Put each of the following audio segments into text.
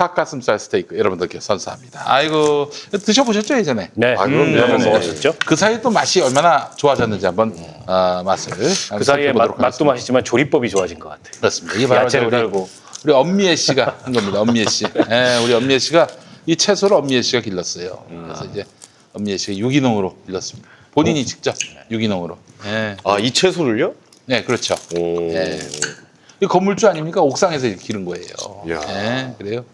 닭가슴살 스테이크 여러분들께 선사합니다. 아이고 드셔보셨죠 예전에? 네. 그럼요. 먹었었죠. 그 사이 또 맛이 얼마나 좋아졌는지 한번 맛을 그 사이에 살펴보도록 맛도 하겠습니다. 맛이지만 조리법이 좋아진 것 같아요. 그렇습니다. 이게 바로 야채를 우리, 달고. 우리 엄미애 씨가 한 겁니다. 엄미애 씨. 예, 우리 엄미애 씨가 이 채소를 엄미애 씨가 길렀어요. 그래서 이제 엄미애 씨가 유기농으로 길렀습니다. 본인이 직접 유기농으로. 예. 아, 이 채소를요? 네, 그렇죠. 오. 예. 이 건물주 아닙니까? 옥상에서 이렇게 기른 거예요. 야. 예, 그래요.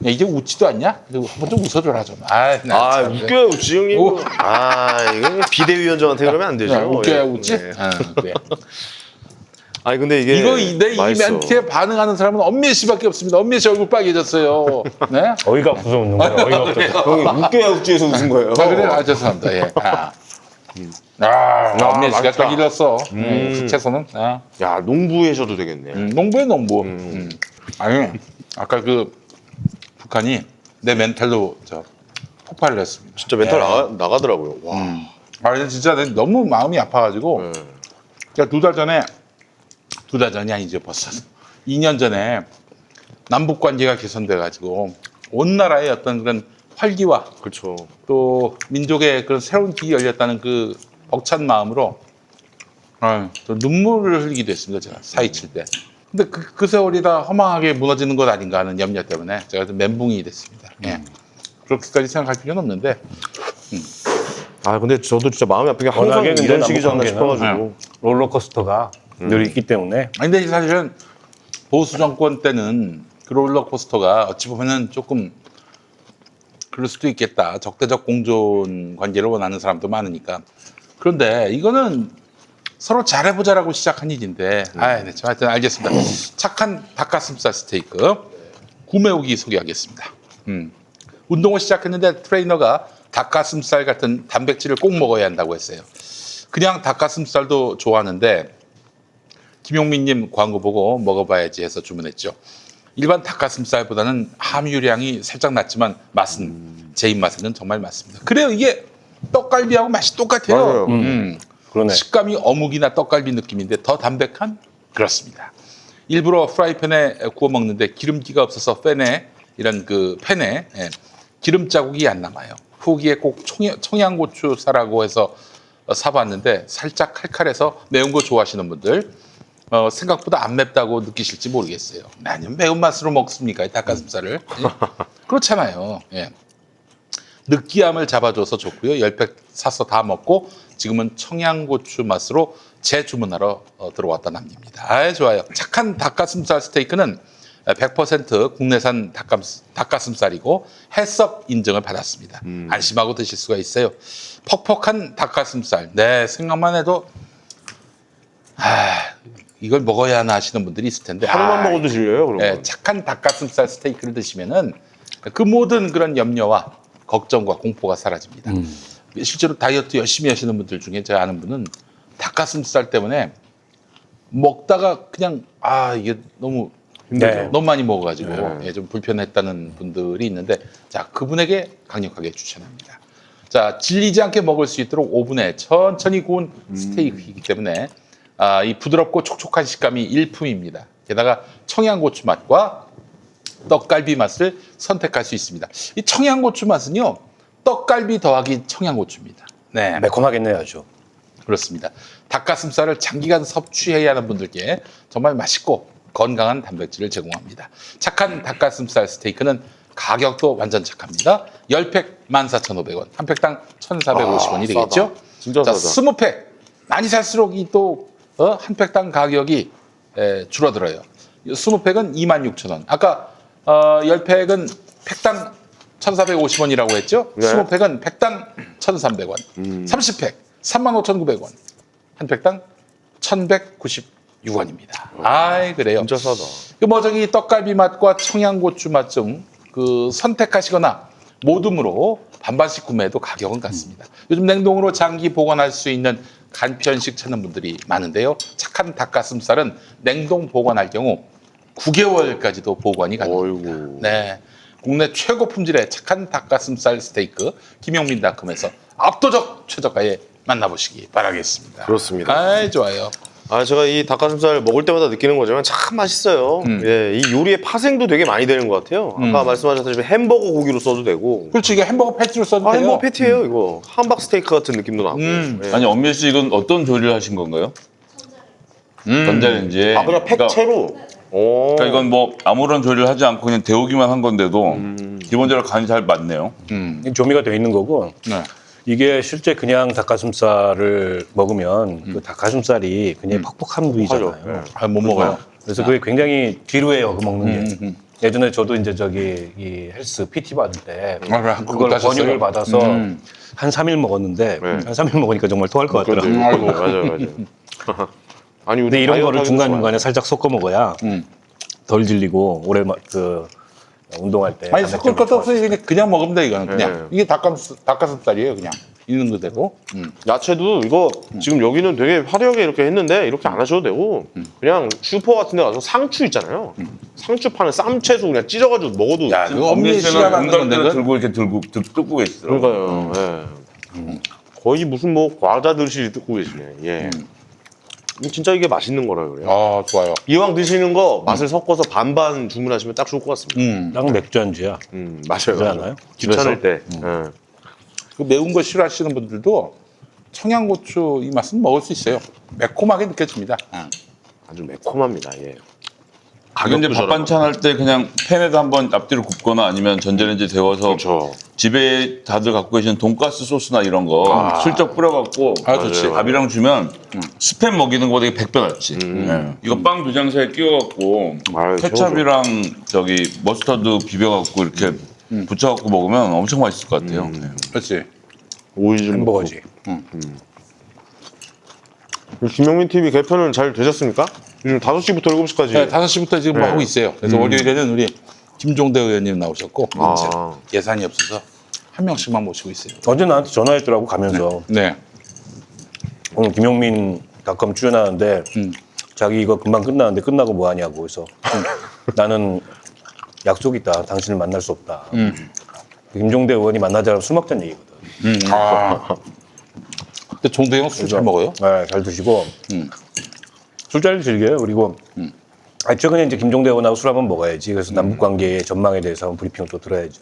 야, 이제 웃지도 않냐? 한번 좀 웃어줘라 좀. 나 참. 웃겨요, 지영님. 오. 이거 비대위원장한테 그러면 안 되죠. 야, 웃겨야 예. 웃지? 네. 그래. 아니, 근데 이게. 이거 내 이 맛있어. 멘트에 반응하는 사람은 엄미애 씨밖에 없습니다. 엄미애 씨 얼굴 빨개졌어요. 네? 어이가 없어서 웃는 거예요. 어이가 없어서. 형이 웃겨야 웃지에서 웃은 거예요. 그래요? 죄송합니다. 예. 엄미애 씨가 맛있다. 딱 일렀어. 그 채소는. 야, 농부해셔도 되겠네. 농부에 농부. 아니, 아까 그 북한이 내 멘탈로 폭발을 했습니다. 진짜 멘탈 나가더라고요. 와. 근데 진짜 너무 마음이 아파가지고 네. 제가 두 달 전이 아니죠 벌써 2년 전에 남북 관계가 개선돼가지고 온 나라의 어떤 그런 활기와 그렇죠. 또 민족의 그런 새로운 길이 열렸다는 그 벅찬 마음으로 또 눈물을 흘리기도 했습니다. 제가 4.27 때. 근데 그 세월이 다 허망하게 무너지는 것 아닌가 하는 염려 때문에 제가 좀 멘붕이 됐습니다. 예. 그렇게까지 생각할 필요는 없는데 근데 저도 진짜 마음이 아픈 게 항상 워낙에 근데 이런 식이지 않나 남북 싶어가지고. 롤러코스터가 늘 있기 때문에 아니, 근데 사실은 보수 정권 때는 그 롤러코스터가 어찌 보면은 조금 그럴 수도 있겠다. 적대적 공존 관계를 원하는 사람도 많으니까. 그런데 이거는 서로 잘해보자라고 시작한 일인데, 네, 하여튼 알겠습니다. 착한 닭가슴살 스테이크 구매 후기 소개하겠습니다. 운동을 시작했는데 트레이너가 닭가슴살 같은 단백질을 꼭 먹어야 한다고 했어요. 그냥 닭가슴살도 좋아하는데 김용민님 광고 보고 먹어봐야지 해서 주문했죠. 일반 닭가슴살보다는 함유량이 살짝 낮지만 맛은 제 입맛에는 정말 맞습니다. 그래요, 이게 떡갈비하고 맛이 똑같아요. 맞아요. 그러네. 식감이 어묵이나 떡갈비 느낌인데 더 담백한? 그렇습니다. 일부러 프라이팬에 구워 먹는데 기름기가 없어서 팬에 기름 자국이 안 남아요. 후기에 꼭 청양고추 사라고 해서 사봤는데 살짝 칼칼해서 매운 거 좋아하시는 분들 생각보다 안 맵다고 느끼실지 모르겠어요. 아니면 매운맛으로 먹습니까? 이 닭가슴살을. 예? 그렇잖아요. 예. 느끼함을 잡아줘서 좋고요. 10팩 사서 다 먹고 지금은 청양고추 맛으로 재주문하러 들어왔다 남깁니다. 좋아요. 착한 닭가슴살 스테이크는 100% 국내산 닭가슴살이고 해썹 인증을 받았습니다. 안심하고 드실 수가 있어요. 퍽퍽한 닭가슴살. 네, 생각만 해도 이걸 먹어야 하나 하시는 분들이 있을 텐데 하루만 먹어도 질려요, 그러면. 네, 착한 닭가슴살 스테이크를 드시면은 그 모든 그런 염려와 걱정과 공포가 사라집니다. 실제로 다이어트 열심히 하시는 분들 중에 제가 아는 분은 닭가슴살 때문에 먹다가 그냥 이게 너무 네. 너무 많이 먹어가지고 네. 좀 불편했다는 분들이 있는데 자, 그분에게 강력하게 추천합니다. 자, 질리지 않게 먹을 수 있도록 오븐에 천천히 구운 스테이크이기 때문에 이 부드럽고 촉촉한 식감이 일품입니다. 게다가 청양고추 맛과 떡갈비 맛을 선택할 수 있습니다. 이 청양고추 맛은요, 떡갈비 더하기 청양고추입니다. 네, 매콤하겠네요, 아주. 그렇습니다. 닭가슴살을 장기간 섭취해야 하는 분들께 정말 맛있고 건강한 단백질을 제공합니다. 착한 닭가슴살 스테이크는 가격도 완전 착합니다. 10팩 14,500원, 한 팩당 1,450원이 되겠죠? 싸다. 진짜 자, 싸다. 20팩. 많이 살수록 한 팩당 가격이 줄어들어요. 20팩은 26,000원. 아까 10팩은 팩당 1,450원이라고 했죠? 네. 20팩은 팩당 1,300원. 30팩 35,900원. 한 팩당 1,196원입니다. 그래요. 진짜 싸다. 저기 떡갈비 맛과 청양고추 맛 좀 선택하시거나 모듬으로 반반씩 구매해도 가격은 같습니다. 요즘 냉동으로 장기 보관할 수 있는 간편식 찾는 분들이 많은데요. 착한 닭가슴살은 냉동 보관할 경우 9개월까지도 보관이 가능합니다. 어이구. 네, 국내 최고 품질의 착한 닭가슴살 스테이크 김용민닷컴에서 압도적 최저가에 만나보시기 바라겠습니다. 그렇습니다. 좋아요. 제가 이 닭가슴살 먹을 때마다 느끼는 거지만 참 맛있어요. 예, 이 요리의 파생도 되게 많이 되는 것 같아요. 아까 말씀하셨다시피 햄버거 고기로 써도 되고. 그렇지, 이게 햄버거 패티로 써도 돼요. 햄버거 패티예요, 이거. 함박 스테이크 같은 느낌도 나고. 예. 아니 엄밀 씨 이건 어떤 조리를 하신 건가요? 전자레인지에. 그냥 팩채로. 오. 그러니까 이건 뭐 아무런 조리를 하지 않고 그냥 데우기만 한 건데도 기본적으로 간이 잘 맞네요. 조미가 돼 있는 거고 네. 이게 실제 그냥 닭가슴살을 먹으면 그 닭가슴살이 굉장히 퍽퍽한 부위잖아요. 네. 못 먹어요. 그래서 그게 굉장히 지루해요. 그 먹는 게. 예전에 저도 이제 저기 이 헬스 PT 받을 때 그래, 그걸 하셨어요? 권유를 받아서 한 3일 먹었는데 한 3일 먹으니까 정말 토할 것 같더라고요. 아이고, 맞아요. 아니, 근데 이런 거를 다이어트 중간중간에 살짝 섞어 먹어야 덜 질리고 오래 운동할 때. 아니 섞을 것도 없어요. 그냥 먹으면 돼 이거는 그냥. 네. 이게 닭가슴살이에요 그냥. 있는 그대로. 야채도 이거 지금 여기는 되게 화려하게 이렇게 했는데 이렇게 안 하셔도 되고 그냥 슈퍼 같은 데 가서 상추 있잖아요. 상추 파는 쌈채소 그냥 찢어가지고 먹어도 야, 이거 엄밀 엄밀 씨는 씨가 만든 건데 운동대를 그 들고 이렇게 뜯고 계시더라고요. 그러니까요. 예. 거의 무슨 뭐 과자 드시듯이 뜯고 계시네. 예. 진짜 이게 맛있는 거라 그래요. 아 좋아요. 이왕 드시는 거 맛을 섞어서 반반 주문하시면 딱 좋을 것 같습니다. 딱 맥주 안주야. 맞아요. 그러지 않아요? 귀찮을 때. 예. 그 매운 거 싫어하시는 분들도 청양고추 이 맛은 먹을 수 있어요. 매콤하게 느껴집니다. 아주 매콤합니다. 예. 이건 이제 밥 반찬 할 때 그냥 팬에다 한번 앞뒤로 굽거나 아니면 전자레인지 데워서 그렇죠. 집에 다들 갖고 계시는 돈가스 소스나 이런 거 슬쩍 뿌려갖고 좋지. 밥이랑 주면 스팸 먹이는 거보다 이게 100배 낫지. 예. 이거 빵 두 장 사이에 끼워갖고 아유, 케찹이랑 저기 머스타드 비벼갖고 이렇게 부쳐갖고 먹으면 엄청 맛있을 것 같아요. 네. 그렇지. 오이 좀 햄버거지. 먹고. 김영민 TV 개편은 잘 되셨습니까? 요즘 5시부터 7시까지. 네, 5시부터 지금 하고 있어요. 그래서 월요일에는 우리 김종대 의원님 나오셨고 아. 예산이 없어서 한 명씩만 모시고 있어요. 어제 나한테 전화했더라고 가면서 네. 오늘 김용민 닷컴 출연하는데 자기 이거 금방 끝나는데 끝나고 뭐 하냐고 그래서 나는 약속 있다. 당신을 만날 수 없다. 김종대 의원이 만나자면 술 먹자는 얘기거든. 근데 종대 형 술 잘 먹어요? 네, 잘 드시고 술자리를 즐겨요. 그리고 최근에 이제 김종대 의원하고 술 한번 먹어야지. 그래서 남북 관계의 전망에 대해서 한번 브리핑을 또 들어야죠.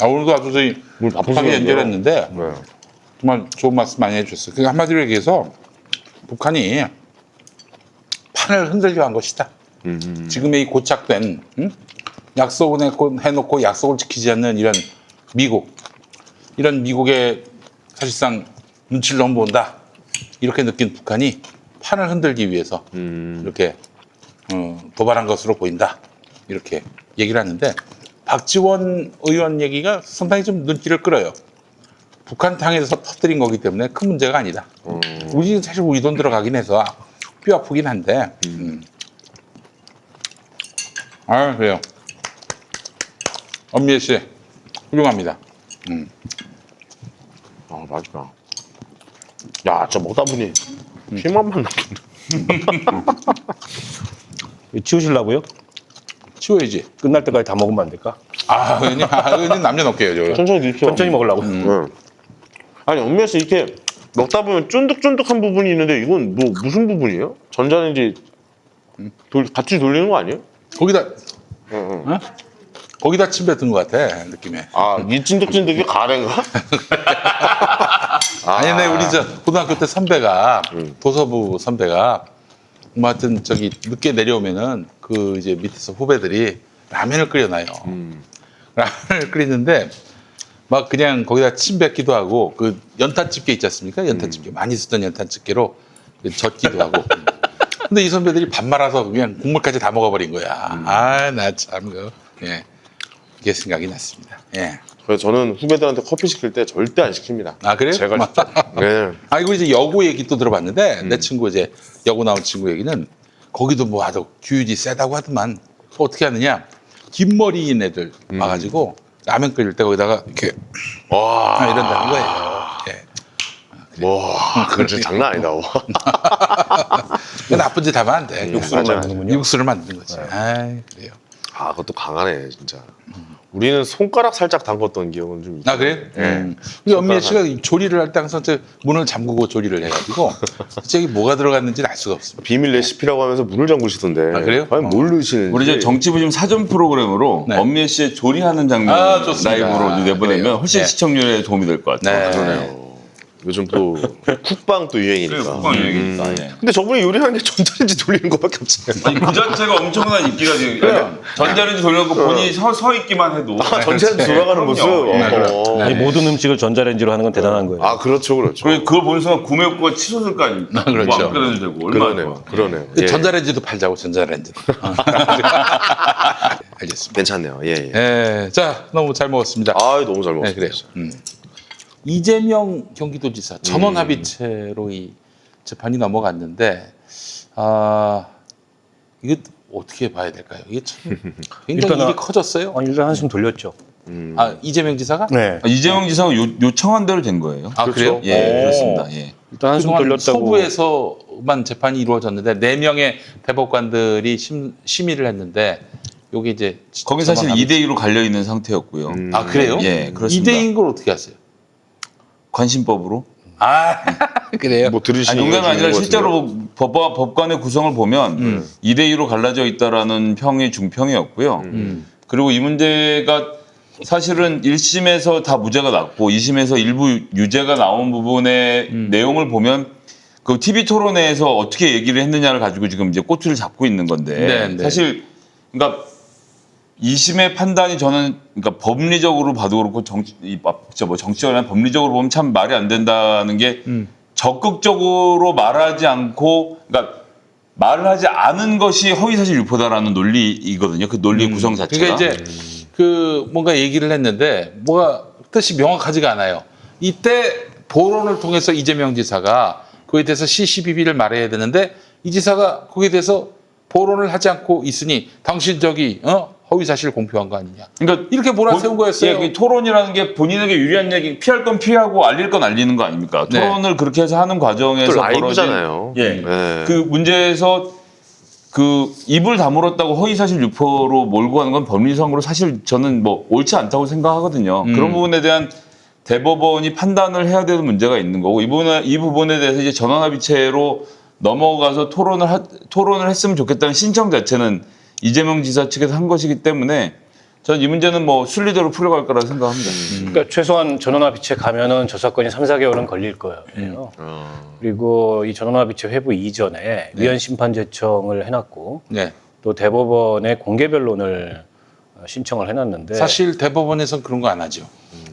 오늘도 아주 저희 바쁘게 연결했는데 네. 정말 좋은 말씀 많이 해주셨어요. 그 한마디로 얘기해서 북한이 판을 흔들려 한 것이다. 지금의 이 고착된 약속을 해놓고 약속을 지키지 않는 이런 미국, 이런 미국의 사실상 눈치를 너무 본다. 이렇게 느낀 북한이 판을 흔들기 위해서 이렇게 도발한 것으로 보인다. 이렇게 얘기를 하는데 박지원 의원 얘기가 상당히 좀 눈길을 끌어요. 북한 땅에서 터뜨린 거기 때문에 큰 문제가 아니다. 우리 사실 우리 돈 들어가긴 해서 뼈 아프긴 한데. 그래요. 엄미애 씨 훌륭합니다. 맛있다. 야, 진짜 먹다 보니 실망만 나겠네. 치우시려고요? 치워야지. 끝날 때까지 다 먹으면 안 될까? 의원님 남녀놓게요. 저. 천천히 드십시오. 천천히 먹으려고. 아니, 엄미애 씨 이렇게 먹다 보면 쫀득쫀득한 부분이 있는데 이건 뭐 무슨 부분이에요? 전자레인지 같이 돌리는 거 아니에요? 거기다 거기다 침 뱉은 것 같아 느낌에. 이 찐득찐득이 가래인가? 아니, 네, 우리 저 고등학교 때 선배가 도서부 선배가 뭐 하여튼 저기 늦게 내려오면은 그 이제 밑에서 후배들이 라면을 끓여놔요. 라면을 끓이는데 막 그냥 거기다 침 뱉기도 하고 그 연탄집게 있지 않습니까? 연탄집게 많이 쓰던 연탄집게로 젓기도 하고. 근데 이 선배들이 밥 말아서 그냥 국물까지 다 먹어버린 거야. 나 참 그 예. 이게 생각이 났습니다. 예. 그래서 저는 후배들한테 커피 시킬 때 절대 안 시킵니다. 그래요? 제가 진짜. 네. 이거 이제 여고 얘기 또 들어봤는데 내 친구 이제 여고 나온 친구 얘기는 거기도 뭐 아주 규율이 세다고 하더만 어떻게 하느냐 긴 머리인 애들 와가지고 라면 끓일 때 거기다가 이렇게 이런다는 거예요. 예. 와, 그건 진짜 장난 아니다. 나쁜 짓 하면 안 돼. 육수를 맞아, 만드는군요. 육수를 만드는 거지. 그래요. 그것도 강하네, 진짜. 우리는 손가락 살짝 담궜던 기억은 좀 있어요. 아 그래요? 우리 엄미애 씨가 조리를 할 때 항상 저 문을 잠그고 조리를 해가지고 저기 뭐가 들어갔는지는 알 수가 없습니다. 비밀 레시피라고 하면서 문을 잠그시던데. 아, 그래요? 과연 뭘 넣으시는지. 우리 저 정치부심 사전 프로그램으로 네. 엄미애 씨의 조리하는 장면 아, 좋습니다. 라이브로 내보내면 그래요. 훨씬 네. 시청률에 도움이 될 것 같아요. 네. 그러네요. 요즘 또 쿡방 또 유행이니까. 그래, 국방 유행이니까. 예. 근데 저분이 요리하는 게 전자레인지 돌리는 것밖에 없잖아요. 아니, 그 자체가 엄청난 인기가 지금 전자레인지 돌려놓고 본인이 서 있기만 해도 아, 전자레인지 돌아가는 모습. 그럼요. 아니, 모든 음식을 전자레인지로 하는 건 대단한 거예요. 아, 그렇죠, 그렇죠. 그걸 보는 순간 구매 욕구가 치솟을 거 아닙니까? 그렇죠. 뭐 안 끊어도 되고 얼마나 그러네요, 좋아. 그러네요. 그 예. 전자레인지도 팔자고 전자레인지도. 알겠습니다. 괜찮네요. 예, 예. 예, 자 너무 잘 먹었습니다. 아, 너무 잘 네, 먹었습니다. 그래요. 이재명 경기도지사 전원합의체로 이 재판이 넘어갔는데 이거 어떻게 봐야 될까요? 이게 참 굉장히 일단은- 일이 커졌어요. 일단 한숨 돌렸죠. 이재명 지사가? 네. 이재명 지사가 요청한 대로 된 거예요. 아 그래요? 예, 오. 그렇습니다. 예. 일단 한숨 그동안 돌렸다고. 서부에서만 재판이 이루어졌는데 4명의 대법관들이 심의를 했는데 여기 이제 거기 사실 전원합의체. 2대2로 갈려 있는 상태였고요. 아 그래요? 예, 그렇습니다. 2대인 걸 어떻게 하세요? 관심법으로. 아 그래요? 뭐 들으시는 아니, 농담이 거 아니라 같은데요? 실제로 법관의 구성을 보면 2대2로 갈라져 있다라는 평이 중평이었고요. 그리고 이 문제가 사실은 1심에서 다 무죄가 났고 2심에서 일부 유죄가 나온 부분의 내용을 보면 그 TV 토론회에서 어떻게 얘기를 했느냐를 가지고 지금 이제 꼬투리를 잡고 있는 건데 네, 네. 사실 그러니까 2심의 판단이 저는 그러니까 법리적으로 봐도 그렇고 정치적이나 법리적으로 보면 참 말이 안 된다는 게 적극적으로 말하지 않고 그러니까 말을 하지 않은 것이 허위사실 유포다라는 논리이거든요. 그 논리의 구성 자체가. 그러니까 이제 그 뭔가 얘기를 했는데 뭐가 뜻이 명확하지가 않아요. 이때 보론을 통해서 이재명 지사가 그에 대해서 시시비비를 말해야 되는데 이 지사가 거기에 대해서 보론을 하지 않고 있으니 당신 저기 허위 사실 공표한 거 아니냐. 그러니까 이렇게 몰아세운 거였어요. 예, 그 토론이라는 게 본인에게 유리한 얘기 피할 건 피하고 알릴 건 알리는 거 아닙니까? 네. 토론을 그렇게 해서 하는 과정에서 또 벌어진 라이브잖아요. 예. 네. 그 문제에서 그 입을 다물었다고 허위사실 유포로 몰고 가는 건 법리상으로 사실 저는 뭐 옳지 않다고 생각하거든요. 그런 부분에 대한 대법원이 판단을 해야 되는 문제가 있는 거고 이 부분에 대해서 이제 전원합의체로 넘어가서 토론을 했으면 좋겠다는 신청 자체는 이재명 지사 측에서 한 것이기 때문에 저는 이 문제는 뭐 순리대로 풀려갈 거라고 생각합니다. 그러니까 최소한 전원합의체 가면은 저 사건이 3-4개월은 걸릴 거예요. 그리고 이 전원합의체 회부 이전에 위헌 심판 제청을 해놨고 네. 또 대법원에 공개 변론을 신청을 해놨는데 사실 대법원에서는 그런 거 안 하죠.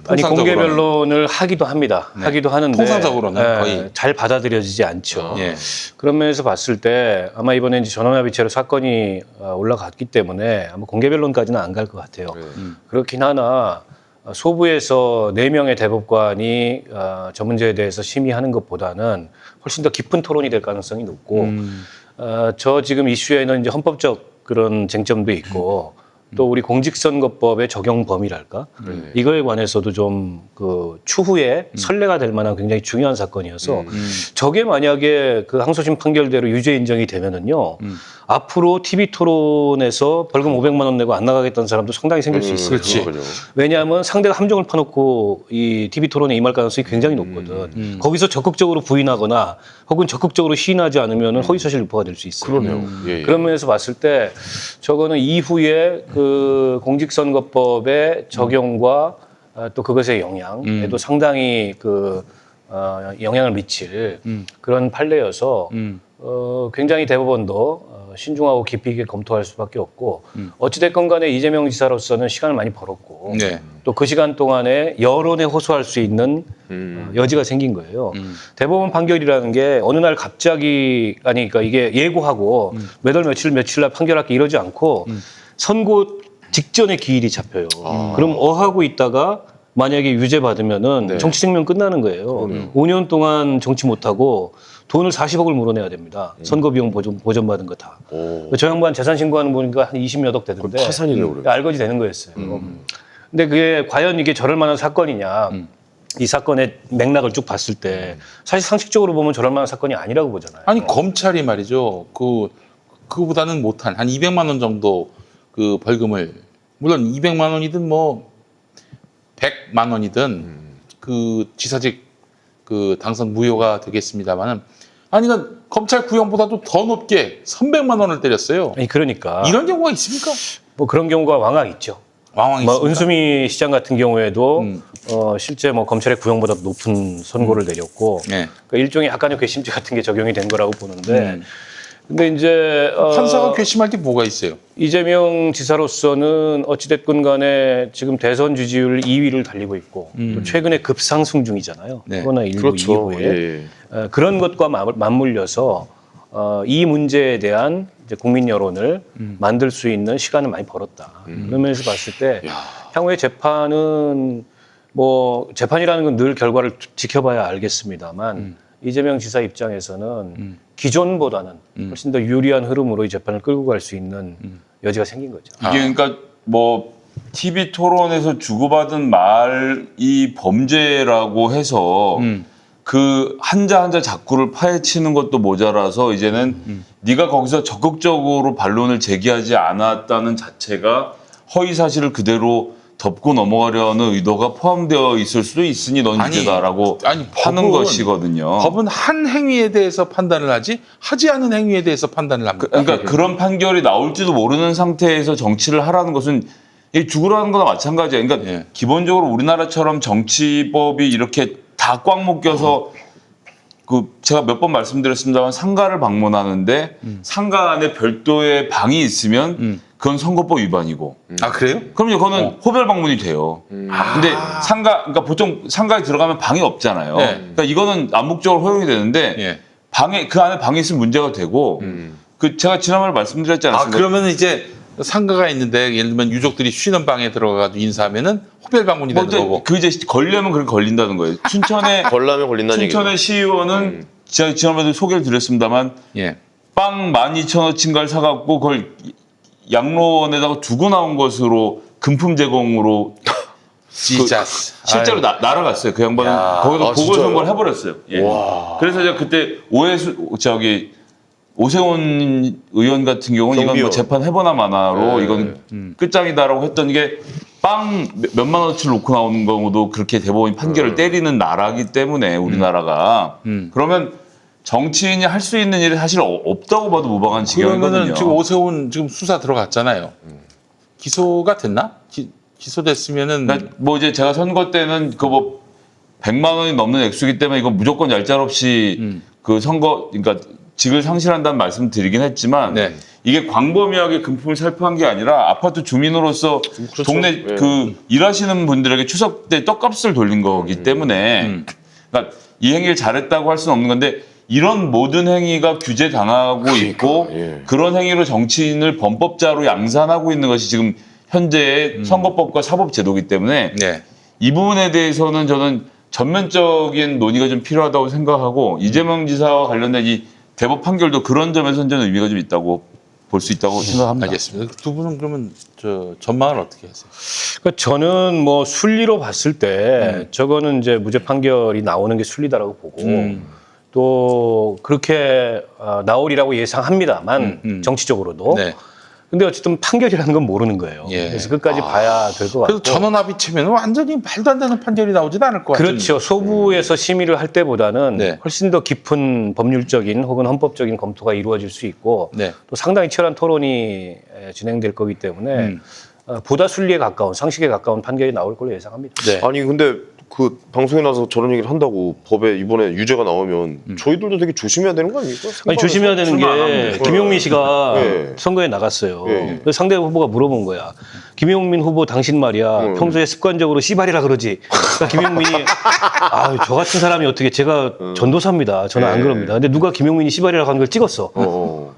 아니 공개 통상적으로는. 변론을 하기도 합니다. 네. 하기도 하는데 통상적으로는 예, 거의. 잘 받아들여지지 않죠. 예. 그런 면에서 봤을 때 아마 이번에 이제 전원합의체로 사건이 올라갔기 때문에 아마 공개 변론까지는 안 갈 것 같아요. 그렇긴 하나 소부에서 4명의 대법관이 저 문제에 대해서 심의하는 것보다는 훨씬 더 깊은 토론이 될 가능성이 높고 저 지금 이슈에는 이제 헌법적 그런 쟁점도 있고 또 우리 공직선거법의 적용 범위랄까 이거에 관해서도 좀 그 추후에 선례가 될 만한 굉장히 중요한 사건이어서 저게 만약에 그 항소심 판결대로 유죄 인정이 되면은요 앞으로 TV 토론에서 벌금 500만 원 내고 안 나가겠다는 사람도 상당히 생길 수 있어요. 그렇지. 왜냐하면 상대가 함정을 파놓고 이 TV 토론에 임할 가능성이 굉장히 높거든. 거기서 적극적으로 부인하거나 혹은 적극적으로 시인하지 않으면 허위사실 유포가 될 수 있어요. 그러네요. 예, 예. 그런 면에서 봤을 때 저거는 이후에 그 공직선거법의 적용과 또 그것의 영향에도 상당히 그 영향을 미칠 그런 판례여서 굉장히 대법원도 신중하고 깊이 있게 검토할 수밖에 없고 어찌됐건 간에 이재명 지사로서는 시간을 많이 벌었고 네. 또 그 시간 동안에 여론에 호소할 수 있는 여지가 생긴 거예요. 대법원 판결이라는 게 어느 날 갑자기 아니 그러니까 이게 예고하고 몇 월 며칠 날 판결할게 이러지 않고 선고 직전에 기일이 잡혀요. 그럼 하고 있다가 만약에 유죄 받으면은 네. 정치 생명 끝나는 거예요. 5년 동안 정치 못하고 돈을 40억을 물어내야 됩니다. 선거 비용 보전 받은 거 다. 저 양반 재산 신고하는 보니까 한 20몇 억 되던데. 파산이네요, 그래. 알거지 되는 거였어요. 근데 그게 과연 이게 저럴 만한 사건이냐. 이 사건의 맥락을 쭉 봤을 때 사실 상식적으로 보면 저럴 만한 사건이 아니라고 보잖아요. 아니 검찰이 말이죠. 그거보다는 못한 한 200만 원 정도 그 벌금을 물론 200만 원이든 뭐 100만 원이든 그 지사직 그 당선 무효가 되겠습니다만은 아니 그러니까 검찰 구형보다도 더 높게 300만 원을 때렸어요. 아니 그러니까 이런 경우가 있습니까? 뭐 그런 경우가 왕왕 있죠. 왕왕 뭐 있습니다. 은수미 시장 같은 경우에도 실제 뭐 검찰의 구형보다 높은 선고를 내렸고 네. 그러니까 일종의 약간의 괘씸죄 같은 게 적용이 된 거라고 보는데 근데 이제 판사가 괘씸할 게 뭐가 있어요? 이재명 지사로서는 어찌됐건 간에 지금 대선 지지율 2위를 달리고 있고 또 최근에 급상승 중이잖아요. 네. 코로나19 그렇죠. 이후에 예. 그런 것과 맞물려서 이 문제에 대한 이제 국민 여론을 만들 수 있는 시간을 많이 벌었다. 그런 면에서 봤을 때 향후의 재판은 뭐 재판이라는 건 늘 결과를 지켜봐야 알겠습니다만 이재명 지사 입장에서는 기존보다는 훨씬 더 유리한 흐름으로 이 재판을 끌고 갈 수 있는 여지가 생긴 거죠. 이게 그러니까 뭐 TV 토론에서 주고받은 말이 범죄라고 해서 그 한자 한자 자꾸를 파헤치는 것도 모자라서 이제는 네가 거기서 적극적으로 반론을 제기하지 않았다는 자체가 허위 사실을 그대로 덮고 넘어가려는 의도가 포함되어 있을 수도 있으니 넌 아니, 유죄다라고 아니, 하는 법은- 것이거든요. 법은 한 행위에 대해서 판단을 하지 않은 행위에 대해서 판단을 합니다. 그러니까 그런 판결이 나올지도 모르는 상태에서 정치를 하라는 것은 이 죽으라는 거나 마찬가지예요. 그러니까 예. 기본적으로 우리나라처럼 정치법이 이렇게 다 꽉 묶여서 그 제가 몇 번 말씀드렸습니다만 상가를 방문하는데 상가 안에 별도의 방이 있으면 그건 선거법 위반이고. 아 그래요? 그럼요, 그거는 호별 방문이 돼요. 근데 그러니까 보통 상가에 들어가면 방이 없잖아요. 네. 그러니까 이거는 암묵적으로 허용이 되는데 예. 그 안에 방이 있으면 문제가 되고 그 제가 지난번에 말씀드렸지 아 않았습니까? 그러면 이제 상가가 있는데 예를 들면 유족들이 쉬는 방에 들어가가지고 인사하면은 호별 방문이 되는 거고. 그 이제 걸려면 그렇게 걸린다는 거예요. 걸라면 걸린다는 얘기죠. 춘천의 시의원은 제가 지난번에 소개를 드렸습니다만 예. 빵 12,000원치인가를 사갖고 그걸 양로원에다가 두고 나온 것으로 금품 제공으로 지자스. 실제로 날아갔어요. 그 양반은 야. 거기서 아, 진짜요? 보궐선거를 해버렸어요. 예. 와. 그래서 제가 그때 오세훈 의원 같은 경우는 이건 뭐 경비원. 재판 해보나 마나로 네. 이건 끝장이다라고 했던 게 빵 몇만 원어치를 놓고 나오는 경우도 그렇게 대법원이 판결을 때리는 나라기 때문에 우리나라가 그러면 정치인이 할 수 있는 일이 사실 없다고 봐도 무방한 지경이거든요. 그러면은 지금 오세훈 지금 수사 들어갔잖아요. 기소가 됐나? 기소됐으면은 그러니까 뭐 이제 제가 선거 때는 그 뭐 100만 원이 넘는 액수이기 때문에 이건 무조건 얄짤없이 그 선거 그러니까 직을 상실한다는 말씀 드리긴 했지만 네. 이게 광범위하게 금품을 살포한 게 아니라 아파트 주민으로서 그렇죠. 동네 예. 그 일하시는 분들에게 추석 때 떡값을 돌린 거기 때문에 그러니까 이 행위를 잘했다고 할 수는 없는 건데 이런 모든 행위가 규제 당하고 있고 예. 그런 행위로 정치인을 범법자로 양산하고 있는 것이 지금 현재의 선거법과 사법제도이기 때문에 네. 이 부분에 대해서는 저는 전면적인 논의가 좀 필요하다고 생각하고 이재명 지사와 관련된 이 대법 판결도 그런 점에서는 저는 의미가 좀 있다고 볼 수 있다고 생각합니다. 알겠습니다. 두 분은 그러면 저 전망을 어떻게 하세요? 그러니까 저는 뭐 순리로 봤을 때 저거는 이제 무죄 판결이 나오는 게 순리다라고 보고 또 그렇게 나오리라고 예상합니다만 정치적으로도. 네. 근데 어쨌든 판결이라는 건 모르는 거예요. 예. 그래서 끝까지 봐야 될 것 같고. 그래도 전원합의체면 완전히 말도 안 되는 판결이 나오지도 않을 것 같아요. 그렇죠. 소부에서 심의를 할 때보다는 네. 훨씬 더 깊은 법률적인 혹은 헌법적인 검토가 이루어질 수 있고 네. 또 상당히 치열한 토론이 진행될 거기 때문에 보다 순리에 가까운 상식에 가까운 판결이 나올 걸로 예상합니다. 네. 아니 근데 그 방송에 나서 저런 얘기를 한다고 법에 이번에 유죄가 나오면 저희들도 되게 조심해야 되는 거 아닙니까? 아니 조심해야 되는 설마 안 하면. 게 김용민 씨가 예. 선거에 나갔어요. 예. 그래서 상대 후보가 물어본 거야. 김용민 후보 당신 말이야 평소에 습관적으로 씨발이라 그러지. 그러니까 김용민이 저 같은 사람이 어떻게 제가 전도사입니다. 저는 안 예. 그럽니다. 근데 누가 김용민이 씨발이라고 하는 걸 찍었어.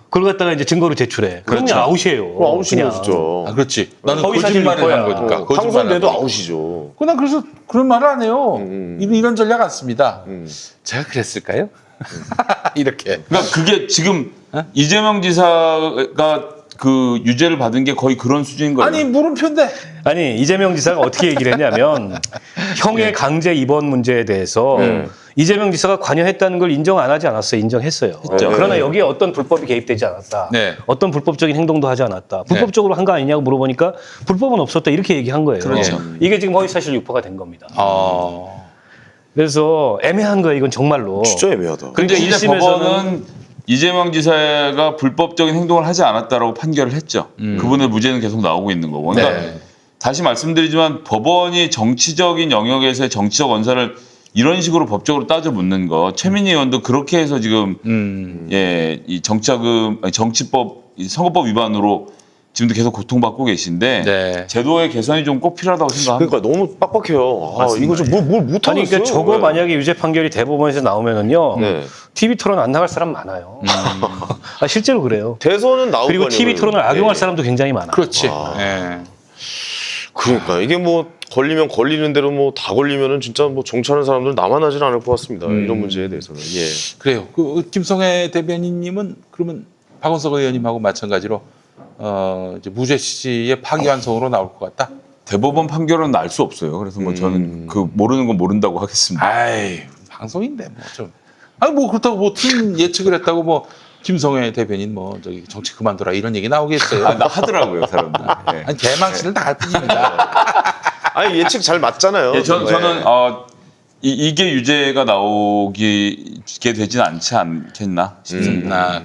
그걸 갖다가 이제 증거로 제출해. 그러면 그렇죠. 아웃이에요. 그럼 아웃이네 그냥. 진짜. 아, 그렇지. 나는 허위 사실 거짓말을 유포야. 한 거니까. 거짓말을 당선돼도 한 거니까. 아웃이죠. 난 그래서 그런 말을 안 해요. 이런 전략 안 씁니다. 음. 제가 그랬을까요? 이렇게. 그러니까 그게 지금 이재명 지사가 그 유죄를 받은 게 거의 그런 수준인 거예요. 아니 물음표인데. 아니 이재명 지사가 어떻게 얘기를 했냐면 형의 강제 입원 문제에 대해서 이재명 지사가 관여했다는 걸 인정 안 하지 않았어요. 인정했어요. 했죠. 그러나 여기에 어떤 불법이 개입되지 않았다. 네. 어떤 불법적인 행동도 하지 않았다. 불법적으로 한 거 아니냐고 물어보니까 불법은 없었다. 이렇게 얘기한 거예요. 그렇죠. 이게 지금 허위사실 유포가 된 겁니다. 아. 그래서 애매한 거예요. 이건 정말로. 진짜 애매하다. 그러니까 근데 이제 1심에서는 법원은 이재명 지사가 불법적인 행동을 하지 않았다라고 판결을 했죠. 그분의 무죄는 계속 나오고 있는 거고. 그러니까 네. 다시 말씀드리지만 법원이 정치적인 영역에서의 정치적 언사를 이런 식으로 법적으로 따져 묻는 거 최민희 의원도 그렇게 해서 지금 예, 이 정치자금 아니, 정치법 이 선거법 위반으로 지금도 계속 고통받고 계신데 네. 제도의 개선이 좀 꼭 필요하다고 생각합니다. 그러니까 너무 빡빡해요. 아, 맞습니다. 이거 좀 뭘 아니 못하겠어요. 그러니까 저거 네. 만약에 유죄 판결이 대법원에서 나오면은요. 네. TV 토론 안 나갈 사람 많아요. 아, 실제로 그래요. 대선은 나오고 그리고 TV 토론을 악용할 사람도 굉장히 많아요. 그렇지. 와. 예. 그러니까 이게 뭐 걸리면 걸리는 대로 뭐 다 걸리면은 진짜 뭐 정치하는 사람들은 나만 하진 않을 것 같습니다. 이런 문제에 대해서는. 예. 그래요. 그 김성애 대변인님은 그러면 박원석 의원님하고 마찬가지로 이제 무죄 시의 파기환송으로 나올 것 같다. 대법원 판결은 알 수 없어요. 그래서 뭐 저는 그 모르는 건 모른다고 하겠습니다. 아이 방송인데 뭐 좀. 아니 뭐 그렇다고 뭐 팀 예측을 했다고 뭐 김성애 대변인 뭐 저기 정치 그만둬라 이런 얘기 나오겠어요. 아, 나 하더라고요, 사람들. 예. 아니 개망신을 당할 뿐입니다. 아니 예측 잘 맞잖아요. 예, 저는 이게 유죄가 나오게 되지는 않지 않겠나 싶습니다.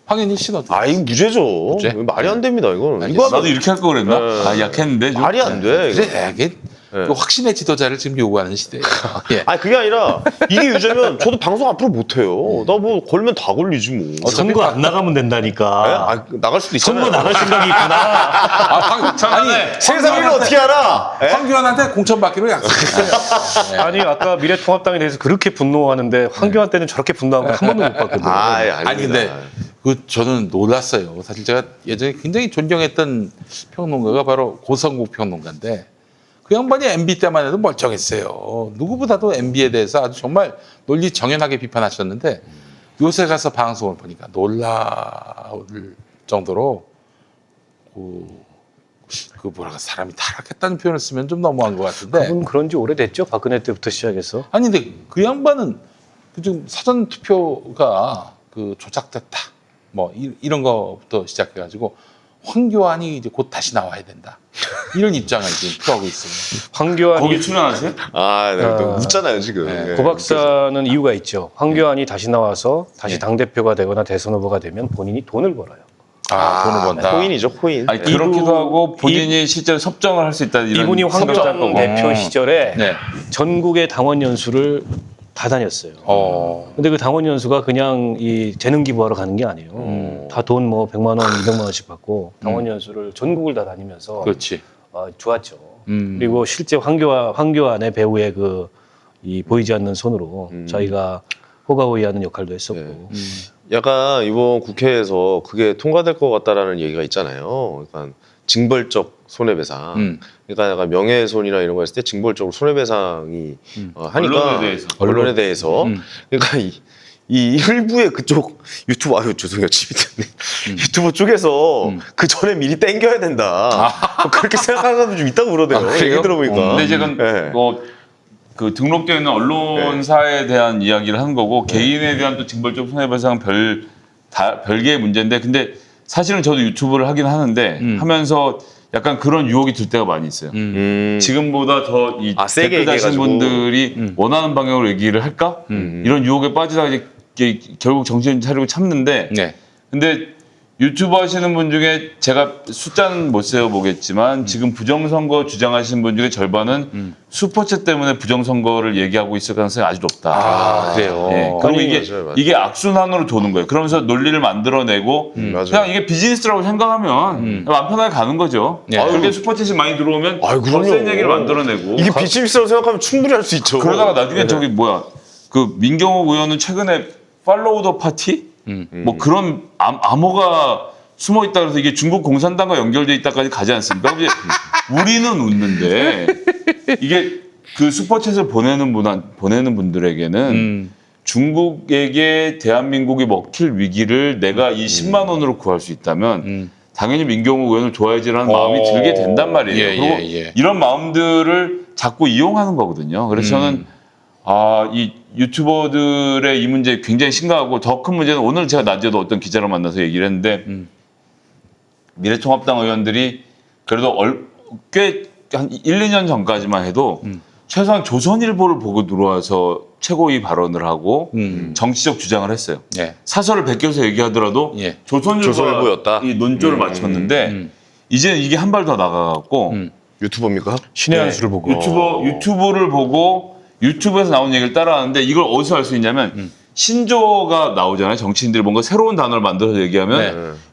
황현희 씨는 어떻게? 아 이거 무죄죠. 무죄? 말이 안 됩니다. 이거는. 알겠습니다. 이거 나도 하면 이렇게 할 거 그랬나? 네. 아, 약했는데 좀. 말이 안 돼. 이거. 그래, 이게 그 확신의 지도자를 지금 요구하는 시대예요. 예. 아니 그게 아니라 이게 유죄면 저도 방송 앞으로 못 해요. 나 뭐 걸면 다 걸리지 뭐. 선거 안 나가면 된다니까. 아, 나갈 수도 있잖아요. 선거 나갈 생각이 있구나. 아니 세상을 어떻게 알아? 예? 황교안한테 공천 받기로 약속했어요. 아니 아까 미래통합당에 대해서 그렇게 분노하는데 황교안 때는 저렇게 분노한 거 한 번도 못 봤거든요. 아니 근데 그 저는 놀랐어요. 사실 제가 예전에 굉장히 존경했던 평론가가 바로 고성국 평론가인데 그 양반이 MB 때만 해도 멀쩡했어요. 누구보다도 MB에 대해서 아주 정말 논리 정연하게 비판하셨는데 요새 가서 방송을 보니까 놀라울 정도로 그 뭐랄까 사람이 타락했다는 표현을 쓰면 좀 너무한 것 같은데 그분 그런 지 오래됐죠. 박근혜 때부터 시작해서. 아니 근데 그 양반은 그 지금 사전 투표가 그 조작됐다 뭐 이런 거부터 시작해가지고 황교안이 이제 곧 다시 나와야 된다 이런 입장을 지금 표하고 있어요. 거기 황교안이 출연하세요? 또 웃잖아요 지금. 네. 고 박사는 이유가 있죠. 황교안이 다시 나와서 다시 네. 당대표가 되거나 대선 후보가 되면 본인이 돈을 벌어요. 돈을 번다. 코인이죠 코인. 아니, 그렇기도 하고 본인이 실제로 섭정을 할 수 있다 이런 이분이 황교안 생각을 할 거고. 대표 시절에 네. 전국의 당원 연수를 다 다녔어요. 근데 그 당원 연수가 그냥 이 재능 기부하러 가는 게 아니에요. 다 돈 뭐 100만 원, 200만 원씩 받고 당원 연수를 전국을 다 다니면서 그렇지. 좋았죠. 그리고 실제 황교안의 배우의 그 이 보이지 않는 손으로 자기가 호가호위하는 역할도 했었고. 약간 이번 국회에서 그게 통과될 것 같다라는 얘기가 있잖아요. 그러니까 징벌적 손해배상. 그러니까 약간 명예훼손이나 이런 거 했을 때 징벌적으로 손해배상이 하니까 언론에 대해서. 그러니까 이 일부의 그쪽 유튜브 죄송해요 집이 됐네. 유튜브 쪽에서 그 전에 미리 땡겨야 된다. 뭐 그렇게 생각하는 사람도 좀 있다고 그러대요. 얘기 들어보니까. 근데 이제 네. 그 등록되어 있는 언론사에 대한 이야기를 하는 거고 개인에 대한 또 징벌적 손해배상은 별개의 문제인데 근데 사실은 저도 유튜브를 하긴 하는데 하면서 약간 그런 유혹이 들 때가 많이 있어요. 지금보다 더 이 세게 댓글 다신 얘기해가지고. 분들이 원하는 방향으로 얘기를 할까? 이런 유혹에 빠지다가 이제 결국 정신 차리고 참는데 네. 근데 유튜브 하시는 분 중에 제가 숫자는 못 세어보겠지만 지금 부정선거 주장하시는 분 중에 절반은 슈퍼챗 때문에 부정선거를 얘기하고 있을 가능성이 아주 높다. 그래요. 예. 그리고 이게, 맞아요. 이게 악순환으로 도는 거예요. 그러면서 논리를 만들어내고 맞아요. 그냥 이게 비즈니스라고 생각하면 마음 편하게 가는 거죠. 예. 그렇게 슈퍼챗이 많이 들어오면 아유, 더 센 그럼요. 얘기를 만들어내고 이게 비즈니스라고 생각하면 충분히 할 수 있죠. 그러다가 나중에 저기 뭐야 그 민경욱 의원은 최근에 팔로우 더 파티 뭐 그런 암호가 숨어 있다 그래서 이게 중국 공산당과 연결돼 있다까지 가지 않습니까? 이제 우리는 웃는데 이게 그 슈퍼챗을 보내는 분들에게는 중국에게 대한민국이 먹힐 위기를 내가 이 10만 원으로 구할 수 있다면 당연히 민경욱 의원을 좋아해지라는 마음이 들게 된단 말이에요. 예, 그리고 예, 예. 이런 마음들을 자꾸 이용하는 거거든요. 그래서 저는 이 유튜버들의 이 문제 굉장히 심각하고 더 큰 문제는 오늘 제가 낮에도 어떤 기자를 만나서 얘기를 했는데 미래통합당 의원들이 그래도 꽤 한 1, 2년 전까지만 해도 최소한 조선일보를 보고 들어와서 최고위 발언을 하고 정치적 주장을 했어요. 예. 사설을 베껴서 얘기하더라도 예. 조선일보였다. 이 논조를 맞췄는데 이제는 이게 한 발 더 나가갖고 유튜버입니까? 신의 네. 한 수를 보고 유튜브를 보고 유튜브에서 나온 얘기를 따라하는데 이걸 어디서 알 수 있냐면 신조어가 나오잖아요. 정치인들이 뭔가 새로운 단어를 만들어서 얘기하면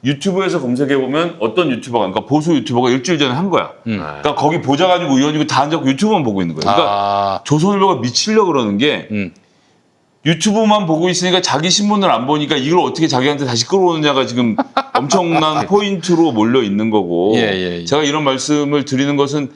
네. 유튜브에서 검색해보면 어떤 유튜버가 그러니까 보수 유튜버가 일주일 전에 한 거야. 그러니까 거기 보자 가지고 의원이고 다 앉아서 유튜브만 보고 있는 거예요. 그러니까 조선일보가 미치려고 그러는 게 유튜브만 보고 있으니까 자기 신문을 안 보니까 이걸 어떻게 자기한테 다시 끌어오느냐가 지금 엄청난 포인트로 몰려 있는 거고 예. 제가 이런 말씀을 드리는 것은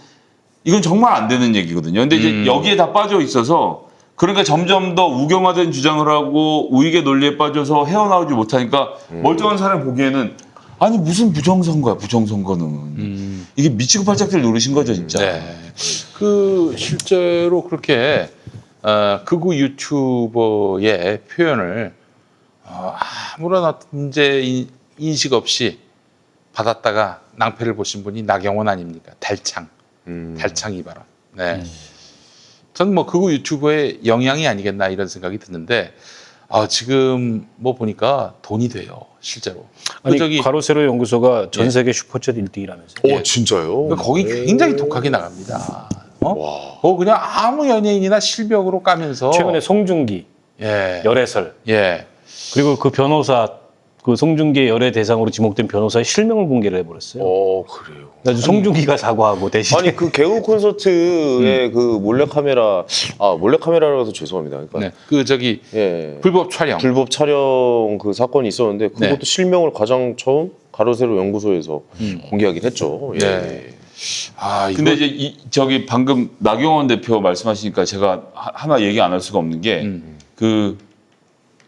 이건 정말 안 되는 얘기거든요. 근데 이제 여기에 다 빠져 있어서 그러니까 점점 더 우경화된 주장을 하고 우익의 논리에 빠져서 헤어나오지 못하니까 멀쩡한 사람이 보기에는 아니 무슨 부정선거야 부정선거는 이게 미치고 팔짝들 노리신 거죠 진짜. 네. 그 실제로 그렇게 극우 유튜버의 표현을 아무런 어떤 문제 인식 없이 받았다가 낭패를 보신 분이 나경원 아닙니까? 달창 이 발언. 네. 저는 뭐 극우 유튜버의 영향이 아니겠나 이런 생각이 드는데 지금 뭐 보니까 돈이 돼요 실제로. 아니 가로세로 연구소가 전 세계 슈퍼챗 1등이라면서요. 오 진짜요? 그러니까 거기 굉장히 독하게 나갑니다. 그냥 아무 연예인이나 실벽으로 까면서 최근에 송중기 열애설 그리고 그 변호사 그 송중기의 열애 대상으로 지목된 변호사의 실명을 공개를 해버렸어요. 그래요. 그래서 송중기가 사과하고 대신에 아니 그 개우 콘서트의 그 몰래카메라라고 해서 죄송합니다. 그러니까 불법 촬영 불법 촬영 그 사건이 있었는데 그것도 실명을 가장 처음 가로세로 연구소에서 공개하긴 했죠. 근데 이제 방금 나경원 대표 말씀하시니까 제가 하나 얘기 안 할 수가 없는 게 그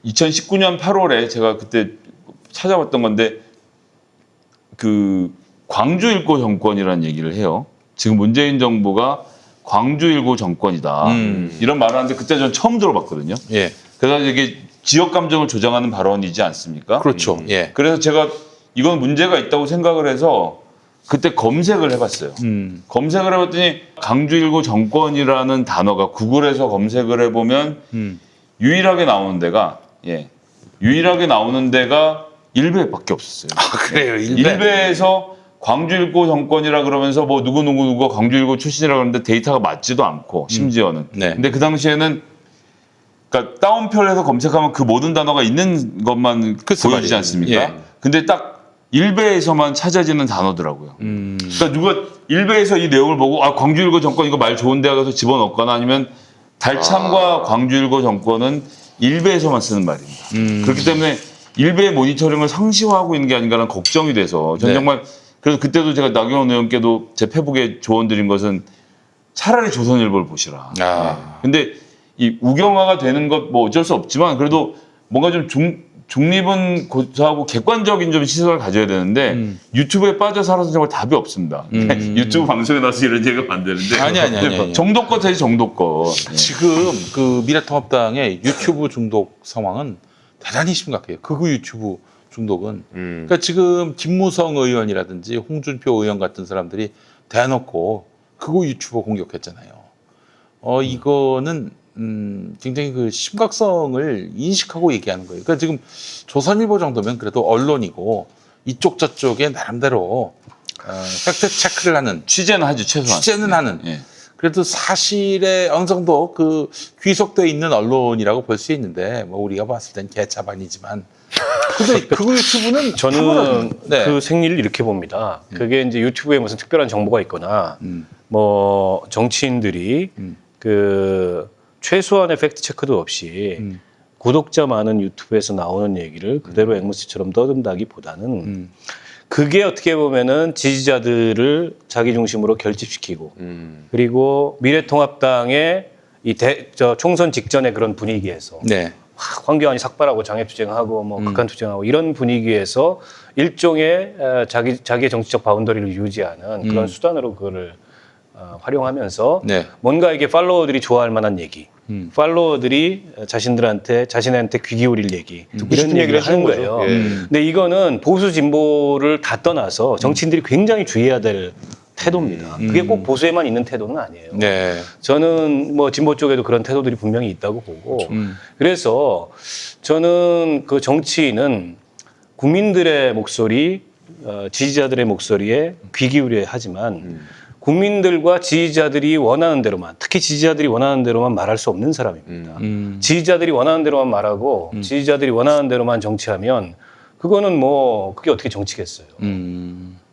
2019년 8월에 제가 그때 찾아봤던 건데 그 광주 일고 정권이라는 얘기를 해요. 지금 문재인 정부가 광주 일고 정권이다. 이런 말을 하는데 그때 전 처음 들어봤거든요. 그래서 이게 지역 감정을 조장하는 발언이지 않습니까? 그렇죠. 그래서 제가 이건 문제가 있다고 생각을 해서 그때 검색을 해봤어요. 검색을 해봤더니 광주 일고 정권이라는 단어가 구글에서 검색을 해보면 유일하게 나오는 데가 일베밖에 없었어요. 그래요. 일베에서 광주 일고 정권이라 그러면서 뭐 누구가 광주 일고 출신이라 그러는데 데이터가 맞지도 않고 심지어는. 근데 그 당시에는 그러니까 다운표를 해서 검색하면 그 모든 단어가 있는 것만 보여지지 않습니까? 근데 딱 일베에서만 찾아지는 단어더라고요. 그러니까 누가 일베에서 이 내용을 보고 광주 일고 정권 이거 말 좋은데 가서 집어넣거나 아니면 달참과 광주 일고 정권은 일베에서만 쓰는 말입니다. 그렇기 때문에 일베의 모니터링을 상시화하고 있는 게 아닌가라는 걱정이 돼서 저는 정말 그래서 그때도 제가 나경원 의원께도 제 페북에 조언 드린 것은 차라리 조선일보를 보시라. 근데 이 우경화가 되는 것 뭐 어쩔 수 없지만 그래도 뭔가 좀 중립은 고사하고 객관적인 좀 시선을 가져야 되는데 유튜브에 빠져 살아서 정말 답이 없습니다. 유튜브 방송에 나와서 이런 얘기가 안 되는데 아니. 정도껏 되지 정도껏. 지금 그 미래통합당의 유튜브 중독 상황은 대단히 심각해요. 극우 유튜브 중독은. 그러니까 지금 김무성 의원이라든지 홍준표 의원 같은 사람들이 대놓고 극우 유튜버 공격했잖아요. 이거는 굉장히 그 심각성을 인식하고 얘기하는 거예요. 그러니까 지금 조선일보 정도면 그래도 언론이고 이쪽 저쪽에 나름대로 팩트 체크를 하는 취재는 하죠 최소한. 취재는 하는. 그래도 사실에 어느 정도 그 귀속돼 있는 언론이라고 볼 수 있는데 뭐 우리가 봤을 땐 개차반이지만 근데 그 유튜브는 저는 그 생리를 이렇게 봅니다. 그게 이제 유튜브에 무슨 특별한 정보가 있거나 뭐 정치인들이 그 최소한의 팩트 체크도 없이 구독자 많은 유튜브에서 나오는 얘기를 그대로 앵무새처럼 떠든다기보다는 그게 어떻게 보면은 지지자들을 자기 중심으로 결집시키고 그리고 미래통합당의 이 총선 직전의 그런 분위기에서 황교안이 삭발하고 장애투쟁하고 뭐 극한투쟁하고 이런 분위기에서 일종의 자기의 정치적 바운더리를 유지하는 그런 수단으로 그거를 활용하면서 뭔가 이게 팔로워들이 좋아할 만한 얘기 팔로워들이 자신한테 귀 기울일 얘기 이런 얘기를 하는 거예요. 예. 근데 이거는 보수 진보를 다 떠나서 정치인들이 굉장히 주의해야 될 태도입니다. 그게 꼭 보수에만 있는 태도는 아니에요. 네. 저는 뭐 진보 쪽에도 그런 태도들이 분명히 있다고 보고 그래서 저는 그 정치인은 국민들의 목소리, 지지자들의 목소리에 귀 기울여야 하지만 국민들과 지지자들이 원하는 대로만, 특히 지지자들이 원하는 대로만 말할 수 없는 사람입니다. 지지자들이 원하는 대로만 말하고 지지자들이 원하는 대로만 정치하면 그거는 뭐 그게 어떻게 정치겠어요.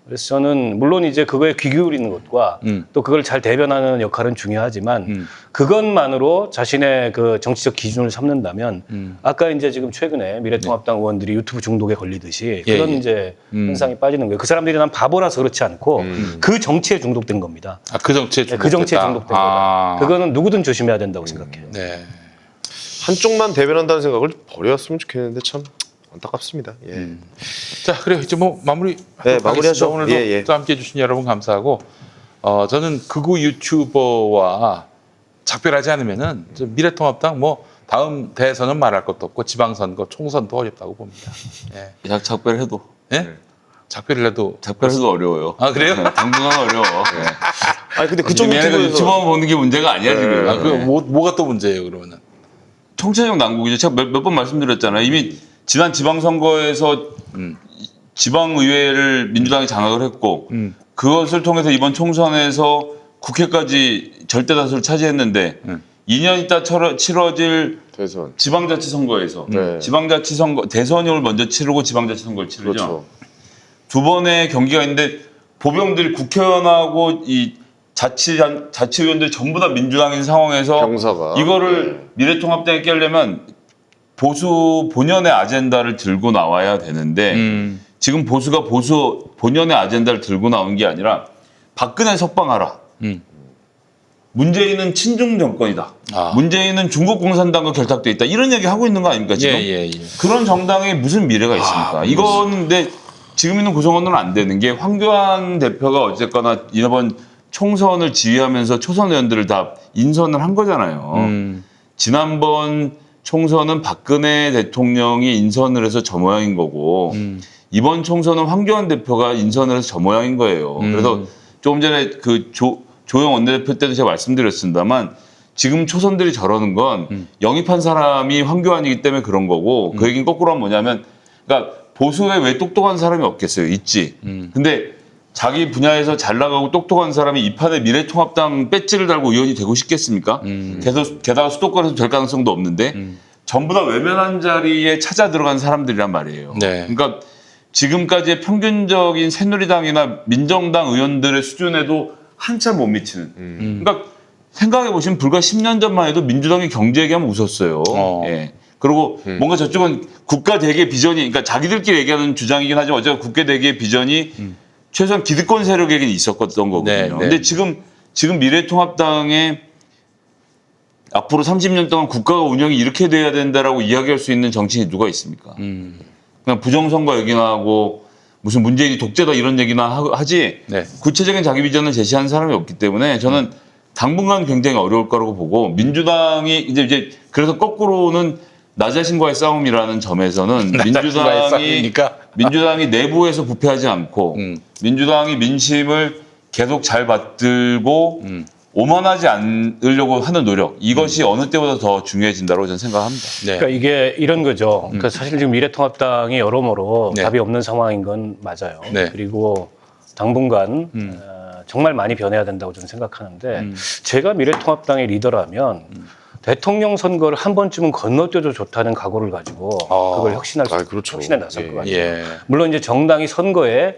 그래서 저는 물론 이제 그거에 귀 기울이는 것과 또 그걸 잘 대변하는 역할은 중요하지만 그것만으로 자신의 그 정치적 기준을 삼는다면 아까 이제 지금 최근에 미래통합당 의원들이 유튜브 중독에 걸리듯이 그런 이제 현상이 빠지는 거예요. 그 사람들이 난 바보라서 그렇지 않고 그 정치에 중독된 겁니다. 아, 그 정치에 중독됐다. 그 정치에 중독된 거다. 그거는 누구든 조심해야 된다고 생각해요. 네. 한쪽만 대변한다는 생각을 버렸으면 좋겠는데 참 안타깝습니다. 예. 자, 그래요. 이제 뭐 마무리. 네, 마무리하죠. 오늘도 예, 예. 또 함께 해주신 여러분 감사하고, 저는 극우 유튜버와 작별하지 않으면은 저 미래통합당 뭐 다음 대선은 말할 것도 없고 지방선거, 총선도 어렵다고 봅니다. 예. 작별해도 예? 작별을 해도. 작별해도 어려워요. 아, 그래요? 당분간 어려워. 아니 근데 그쪽 얘네가 유튜브에서 유튜버만 보는 게 문제가 아니야 지금. 아, 그 뭐가 또 문제예요, 그러면은? 총체적 난국이죠. 제가 몇 번 말씀드렸잖아요. 이미 지난 지방선거에서 지방의회를 민주당이 장악을 했고 그것을 통해서 이번 총선에서 국회까지 절대다수를 차지했는데 2년 있다 치러질 대선 지방자치선거에서 네. 지방자치선거 대선을 먼저 치르고 지방자치선거를 치르죠. 그렇죠. 두 번의 경기가 있는데 보병들이 국회의원하고 이 자치의원들 전부 다 민주당인 상황에서 병사가 이거를 미래통합당에 깨려면 보수 본연의 아젠다를 들고 나와야 되는데 지금 보수가 본연의 아젠다를 들고 나온 게 아니라 박근혜 석방하라. 문재인은 친중 정권이다. 아. 문재인은 중국 공산당과 결탁돼 있다. 이런 얘기 하고 있는 거 아닙니까 지금? 예. 그런 정당에 무슨 미래가 있습니까? 이건 근데 지금 있는 구성원은 안 되는 게 황교안 대표가 어쨌거나 이번 총선을 지휘하면서 초선 의원들을 다 인선을 한 거잖아요. 지난번 총선은 박근혜 대통령이 인선을 해서 저 모양인 거고 이번 총선은 황교안 대표가 인선을 해서 저 모양인 거예요. 그래서 조금 전에 그 조영 원내대표 때도 제가 말씀드렸습니다만 지금 초선들이 저러는 건 영입한 사람이 황교안이기 때문에 그런 거고 그 얘기는 거꾸로 하면 뭐냐면 그러니까 보수에 왜 똑똑한 사람이 없겠어요? 있지. 근데 자기 분야에서 잘 나가고 똑똑한 사람이 이 판에 미래통합당 배지를 달고 의원이 되고 싶겠습니까? 게다가 수도권에서 될 가능성도 없는데 전부 다 외면한 자리에 찾아 들어간 사람들이란 말이에요. 네. 그러니까 지금까지의 평균적인 새누리당이나 민정당 의원들의 수준에도 한참 못 미치는. 그러니까 생각해 보시면 불과 10년 전만 해도 민주당이 경제 얘기하면 웃었어요. 예. 그리고 뭔가 저쪽은 국가 대계 비전이, 그러니까 자기들끼리 얘기하는 주장이긴 하지만 어쨌든 국가 대계 비전이 최소한 기득권 세력에게는 있었던 거거든요. 네. 근데 지금 미래통합당에 앞으로 30년 동안 국가가 운영이 이렇게 돼야 된다라고 이야기할 수 있는 정치인이 누가 있습니까? 그냥 부정선거 얘기나 하고 무슨 문재인이 독재다 이런 얘기나 하지 네. 구체적인 자기 비전을 제시한 사람이 없기 때문에 저는 당분간 굉장히 어려울 거라고 보고 민주당이 이제 그래서 거꾸로는 나 자신과의 싸움이라는 점에서는 자신과의 싸움이니까? 민주당이 내부에서 부패하지 않고 민주당이 민심을 계속 잘 받들고 오만하지 않으려고 하는 노력 이것이 어느 때보다 더 중요해진다고 저는 생각합니다. 네. 그러니까 이게 이런 거죠. 그러니까 사실 지금 미래통합당이 여러모로 네. 답이 없는 상황인 건 맞아요. 네. 그리고 당분간 정말 많이 변해야 된다고 저는 생각하는데 제가 미래통합당의 리더라면 대통령 선거를 한 번쯤은 건너뛰어도 좋다는 각오를 가지고 그걸 그렇죠. 혁신에 나설 것 같아요. 예. 물론 이제 정당이 선거에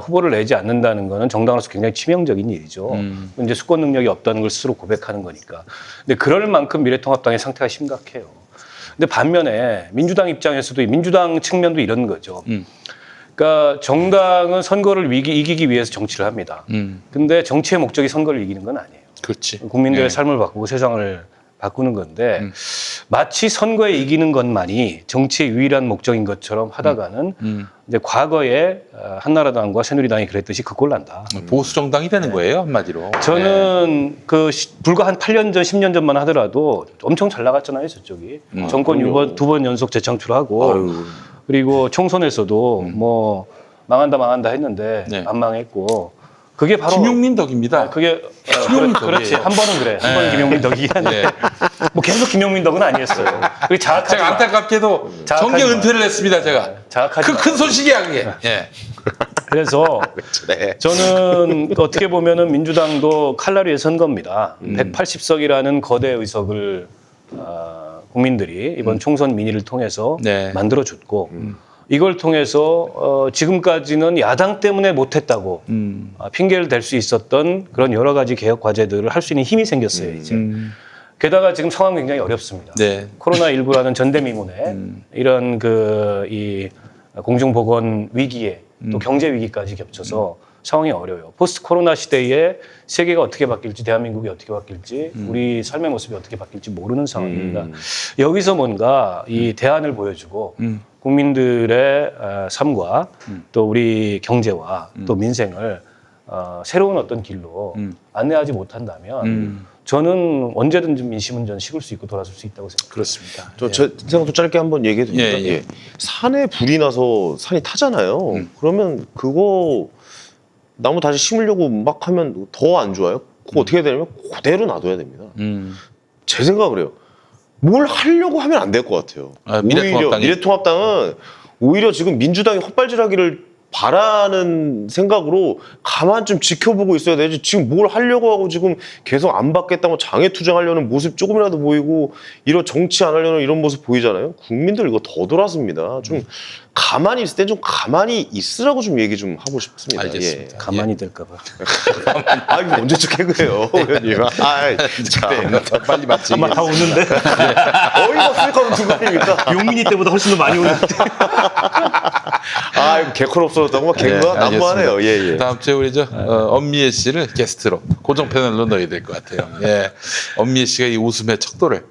후보를 내지 않는다는 거는 정당으로서 굉장히 치명적인 일이죠. 이제 수권 능력이 없다는 걸 스스로 고백하는 거니까. 근데 그럴 만큼 미래통합당의 상태가 심각해요. 근데 반면에 민주당 입장에서도 민주당 측면도 이런 거죠. 그러니까 정당은 선거를 이기기 위해서 정치를 합니다. 근데 정치의 목적이 선거를 이기는 건 아니에요. 그렇지. 국민들의 예. 삶을 바꾸고 세상을 바꾸는 건데 마치 선거에 이기는 것만이 정치의 유일한 목적인 것처럼 하다가는 이제 과거에 한나라당과 새누리당이 그랬듯이 그 꼴 난다. 보수 정당이 되는 거예요, 한마디로. 저는 그 불과 한 8년 전, 10년 전만 하더라도 엄청 잘 나갔잖아요, 저쪽이. 정권 두 번 연속 재창출하고 아유. 그리고 총선에서도 뭐 망한다 했는데 네. 안 망했고 그게 바로 김용민 덕입니다. 그게 김용민 그렇지 덕이에요. 한 번은 그래 한 번은 김용민 덕이긴 한데 네. 뭐 계속 김용민 덕은 아니었어요. 그게 자학하지 제가 마. 안타깝게도 자학하지 정계 마. 은퇴를 했습니다, 제가. 자학하지 마. 큰 소식이야, 그게. 예. 그래서 네. 저는 어떻게 보면은 민주당도 칼날 위에 선 겁니다. 180석이라는 거대 의석을 국민들이 이번 총선 민의를 통해서 네. 만들어줬고 이걸 통해서 지금까지는 야당 때문에 못했다고 핑계를 댈 수 있었던 그런 여러 가지 개혁 과제들을 할 수 있는 힘이 생겼어요. 이제. 게다가 지금 상황 굉장히 어렵습니다. 네. 코로나19라는 전대미문에 이런 이 공중보건 위기에 또 경제 위기까지 겹쳐서 상황이 어려워요. 포스트 코로나 시대에 세계가 어떻게 바뀔지, 대한민국이 어떻게 바뀔지, 우리 삶의 모습이 어떻게 바뀔지 모르는 상황입니다. 여기서 뭔가 이 대안을 보여주고 국민들의 삶과 또 우리 경제와 또 민생을 새로운 어떤 길로 안내하지 못한다면 저는 언제든지 민심은 전 식을 수 있고 돌아설 수 있다고 생각합니다. 그렇습니다. 제 생각도 짧게 한번 얘기해도 됩니까? 예, 예. 산에 불이 나서 산이 타잖아요. 그러면 그거 나무 다시 심으려고 막 하면 더 안 좋아요? 그거 어떻게 해야 되냐면 그대로 놔둬야 됩니다. 제 생각은 그래요. 뭘 하려고 하면 안 될 것 같아요. 미래통합당은 오히려 지금 민주당이 헛발질하기를 바라는 생각으로 가만 좀 지켜보고 있어야 되지. 지금 뭘 하려고 하고 지금 계속 안 받겠다고 장애 투쟁하려는 모습 조금이라도 보이고 이런 정치 안 하려는 이런 모습 보이잖아요. 국민들 이거 더 돌았습니다. 좀 가만히 있을 땐 좀 가만히 있으라고 좀 얘기 좀 하고 싶습니다. 알겠습니다. 가만히 될까봐. 아 이거 언제적 개그예요, 의원님. 아, 참. 빨리 맞지. 아마 다 웃는데? 어이가 없으니까 웃는 거 아닙니까? 용민이 때보다 훨씬 더 많이 웃는데. 아, 이거 개콘 없어졌다고 막 개그가 난무하네요. 예, 예. 다음 주에 우리 엄미애 씨를 게스트로 고정 패널로 넣어야 될 것 같아요. 예. 엄미애 씨가 이 웃음의 척도를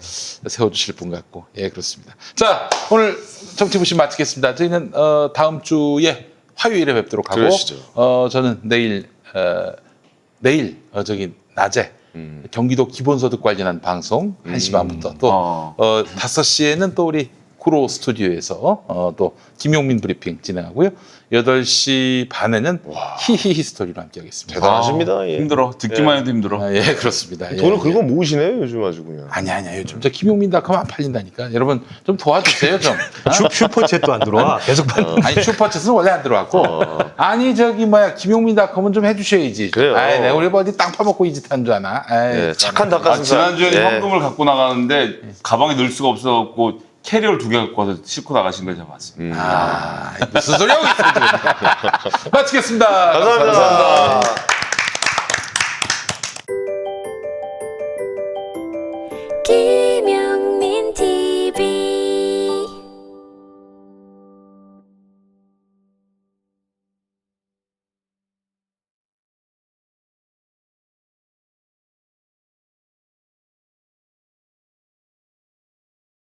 세워주실 분 같고, 예, 그렇습니다. 자, 오늘 정치부심 마치겠습니다. 저희는 다음 주에 화요일에 뵙도록 하고, 그러시죠. 저는 내일 저기 낮에 경기도 기본소득 관련한 방송 1시 반부터 또 5시에는 또 우리 구로 스튜디오에서 또 김용민 브리핑 진행하고요. 8시 반에는 히히 히스토리로 함께하겠습니다. 대단하십니다. 예. 힘들어. 듣기만 해도 힘들어. 예, 그렇습니다. 예, 돈을 예. 긁어 모으시네요, 요즘 아주 그냥. 아니야. 요즘 저 김용민닷컴 안 팔린다니까. 여러분 좀 도와주세요 좀. 슈퍼챗도 안 들어와. 계속 받는. 아니 슈퍼챗은 원래 안 들어왔고. 아니 김용민닷컴은 좀 해주셔야지. 그래요. 아이, 내가 우리 어디 땅 파먹고 이 짓 한 줄 아나. 아이, 예, 착한 아, 닭가슴살. 지난주에 예. 현금을 갖고 나가는데 가방에 넣을 수가 없어갖고 캐리어를 2개 갖고 와서 싣고 나가신 걸 제가 봤습니다. 무슨 소리 하고 있어 지금. 마치겠습니다. 감사합니다.